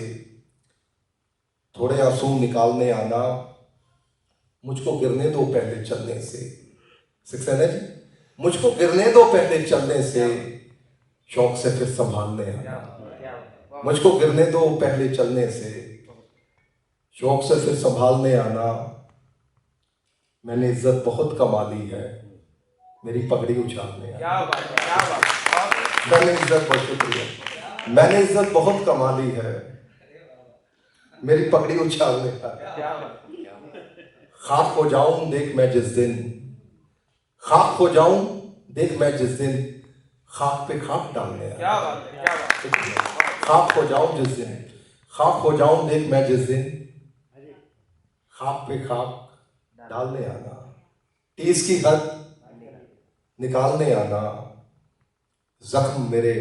थोड़े आंसू निकालने आना, मुझको गिरने दो पहले चलने से। सक्सेना जी, मुझको गिरने दो पहले चलने से, शौक से फिर संभालने आना, मुझको गिरने दो पहले चलने से, शौक से फिर संभालने आना, मैंने इज्जत बहुत कमा ली है, मेरी पगड़ी उछालने आना। मैंने इज्जत, बहुत शुक्रिया, मैंने इज्जत बहुत कमा ली है, मेरी पगड़ी उछालने आना। खाक हो जाऊं देख मैं जिस दिन, खाक हो जाऊं देख मैं जिस दिन, खाक पे खाक डालने आना। खाक हो जाऊं जिस दिन, खाक हो जाऊं देख मैं जिस दिन, खाक पे खाक डालने आना, 30 की हद निकालने आना, जख्म मेरे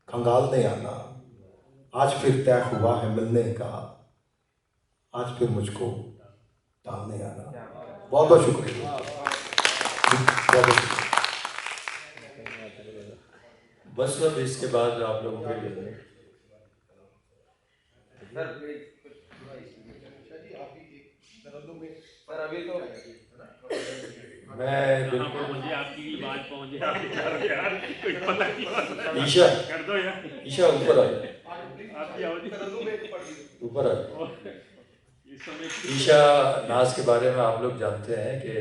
खंगालने आना, आज फिर तय हुआ है मिलने का, आज फिर मुझको टालने आना। बहुत बहुत शुक्रिया। बस अब इसके बाद आप लोगों के लिए मैं बिल्कुल मुझे आपकी आवाज पहुंच यार, कोई पता नहीं। ईशा, कर दो यार, ईशा ऊपर आ, आपकी आवाज ऊपर आ। ईशा नाज के बारे में आप लोग जानते हैं कि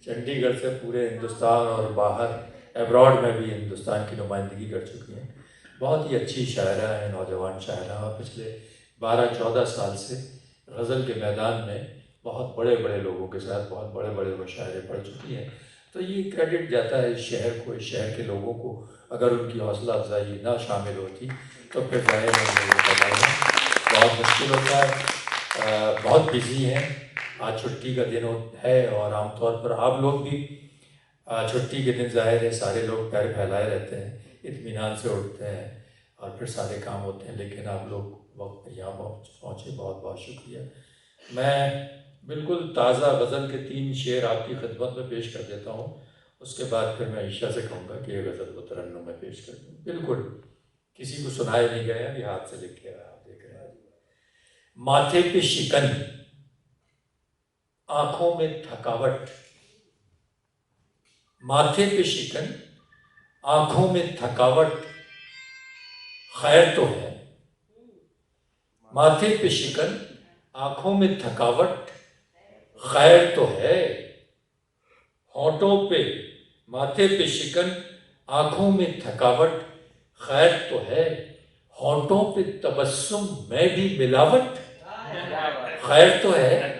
चंडीगढ़ से पूरे हिंदुस्तान और बाहर एब्रॉड में भी हिंदुस्तान की नुमाइंदगी कर चुकी हैं। बहुत ही अच्छी शायरा हैं, नौजवान शायरा, और पिछले 12-14 साल से गज़ल के मैदान में बहुत बड़े बड़े लोगों के साथ बहुत बड़े बड़े मुशायरे पढ़ चुकी हैं। तो ये क्रेडिट जाता है इस शहर को, इस शहर के लोगों को। अगर उनकी हौसला अफजाई ना शामिल होती तो फिर जाहिर है बहुत मुश्किल होता है। बहुत बिजी हैं, आज छुट्टी का दिन है और आमतौर पर आप लोग भी छुट्टी के दिन जाहिर है सारे लोग पैर फैलाए रहते हैं, इत्मीनान से उठते हैं और फिर सारे काम होते हैं, लेकिन आप लोग वक्त पर यहाँ पहुँचे, बहुत बहुत शुक्रिया। मैं बिल्कुल ताज़ा गज़ल के 3 शेर आपकी खिदमत में पेश कर देता हूँ, उसके बाद फिर मैं ईशा से कहूँगा कि ये गज़ल वो तरन्नुम में पेश कर दूँ। बिल्कुल किसी को सुनाए नहीं गया, अभी हाथ से लिख के आप देख रहे हैं। माथे पे शिकन, आँखों में थकावट, माथे पे शिकन, आँखों में थकावट, खैर तो है। माथे पे शिकन, आँखों में थकावट, खैर तो है। होंठों पे, माथे पे शिकन, आँखों में थकावट, खैर तो है। होंठों पे तबस्सुम में भी मिलावट, खैर तो है।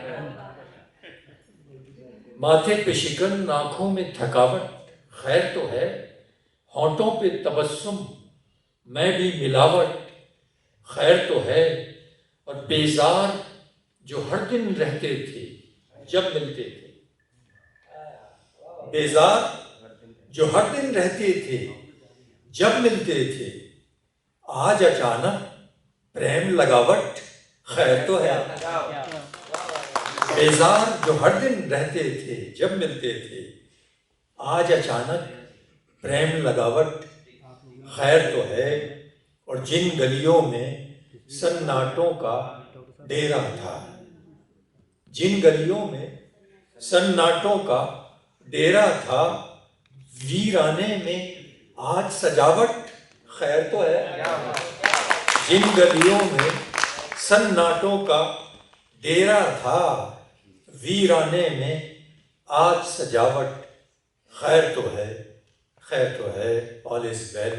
माथे पे शिकन, आँखों में थकावट, खैर तो है। होंठों पे तबस्सुम में भी मिलावट, खैर तो है। और बेजार जो हर दिन रहते थे जब मिलते थे, बेजार जो हर दिन रहते थे जब मिलते थे, आज अचानक प्रेम लगावट, खैर तो है। बेजार जो हर दिन रहते थे जब मिलते थे, आज अचानक प्रेम लगावट, खैर तो है। और जिन गलियों में सन्नाटों का डेरा था, जिन गलियों में सन्नाटों का डेरा था, वीराने में आज सजावट, खैर तो है। जिन गलियों में सन्नाटों का डेरा था, वीराने में आज सजावट, खैर तो है, खैर तो है। ऑल इज वेल,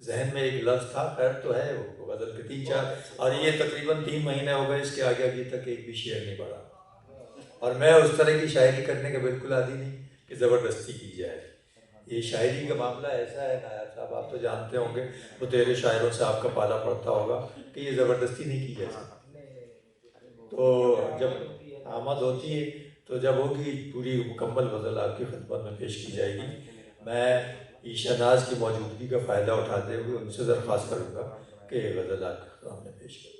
जहन में एक लफ्ज़ था, खैर तो है, वो गज़ल के 3-4 और ये तकरीबन 3 महीने हो गए, इसके आगे अभी तक एक भी शेर नहीं पढ़ा। और मैं उस तरह की शायरी करने का बिल्कुल आदी नहीं कि ज़बरदस्ती की जाए। ये शायरी का मामला ऐसा है नायाब साहब, आप तो जानते होंगे, वो तेरे शायरों से आपका पाला पड़ता होगा कि ये ज़बरदस्ती नहीं की जा सकती। तो जब आमद होती है तो जब होगी पूरी मुकम्मल गज़ल आपकी खिदमत में पेश की जाएगी। मैं ईशा नाज की मौजूदगी का फ़ायदा उठाते हुए उनसे दरख्वास्त करूँगा कि ये गज़ल आपके सामने पेश करें।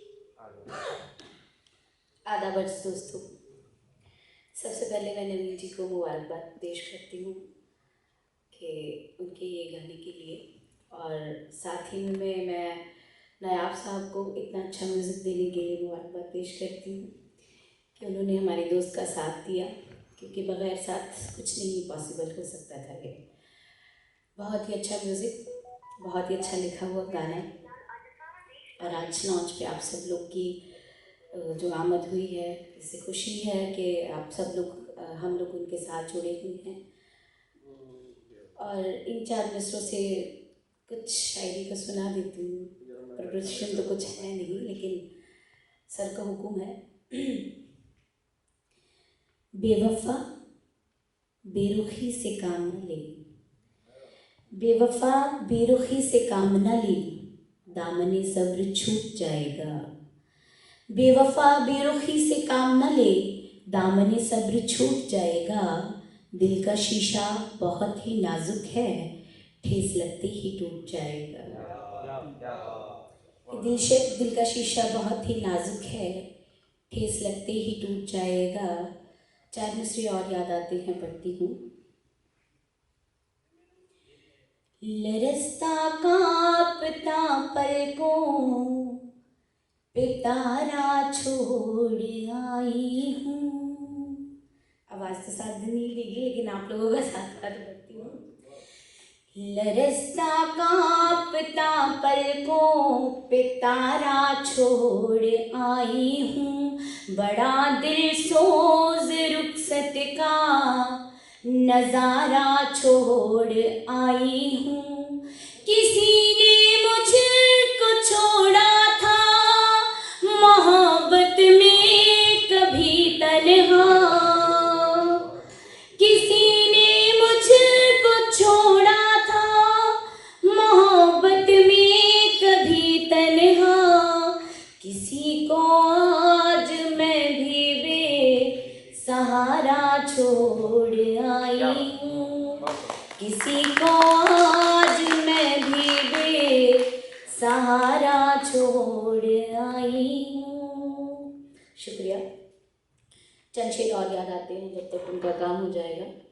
आदाब दोस्तों, सबसे पहले मैं नवीन जी को मुबारकबाद पेश करती हूँ कि उनके ये गाने के लिए, और साथ ही में मैं नायाब साहब को इतना अच्छा म्यूज़िक देने के लिए मुबारकबाद पेश करती हूँ कि उन्होंने हमारे दोस्त का साथ दिया, क्योंकि बग़ैर साथ कुछ नहीं पॉसिबल हो सकता था। ये बहुत ही अच्छा म्यूज़िक, बहुत ही अच्छा लिखा हुआ गाना, और आज लॉन्च पे आप सब लोग की जो आमद हुई है, इससे खुशी है कि आप सब लोग, हम लोग उनके साथ जुड़े हुए हैं। और इन 4 मिसरों से कुछ शायरी को सुना देती हूँ। प्रिपरेशन तो कुछ है नहीं, लेकिन सर का हुक्म है। बेवफा बेरुखी से काम न ले, बेवफा बेरुखी से काम न ले, दामने सब्र छूट जाएगा। बेवफा बेरुखी से काम न ले, दामने सब्र छूट जाएगा। दिल का शीशा बहुत ही नाजुक है, ठेस लगते ही टूट जाएगा। दिल का शीशा बहुत ही नाजुक है, ठेस लगते ही टूट जाएगा। 4 मिसरे और याद आते हैं, पढ़ती हूँ। लरसता कांपता पलकों पे तारा छोड़ आई हूँ। आवाज़ तो साथ नहीं देगी, लेकिन आप लोगों का साथ पढ़ती हूँ। लरसता कांपता पलकों पे तारा छोड़ आई हूँ। बड़ा दिल सोज रुखसत का नज़ारा छोड़ आई हूँ। किसी ने मुझको छोड़ा था मोहब्बत में कभी तन्हा, किसी ने मुझको छोड़ा था मोहब्बत में कभी तन्हा। किसी को आज मैं भी रही हूँ। शुक्रिया। चंद शेर और याद आते हैं जब तक उनका काम हो जाएगा।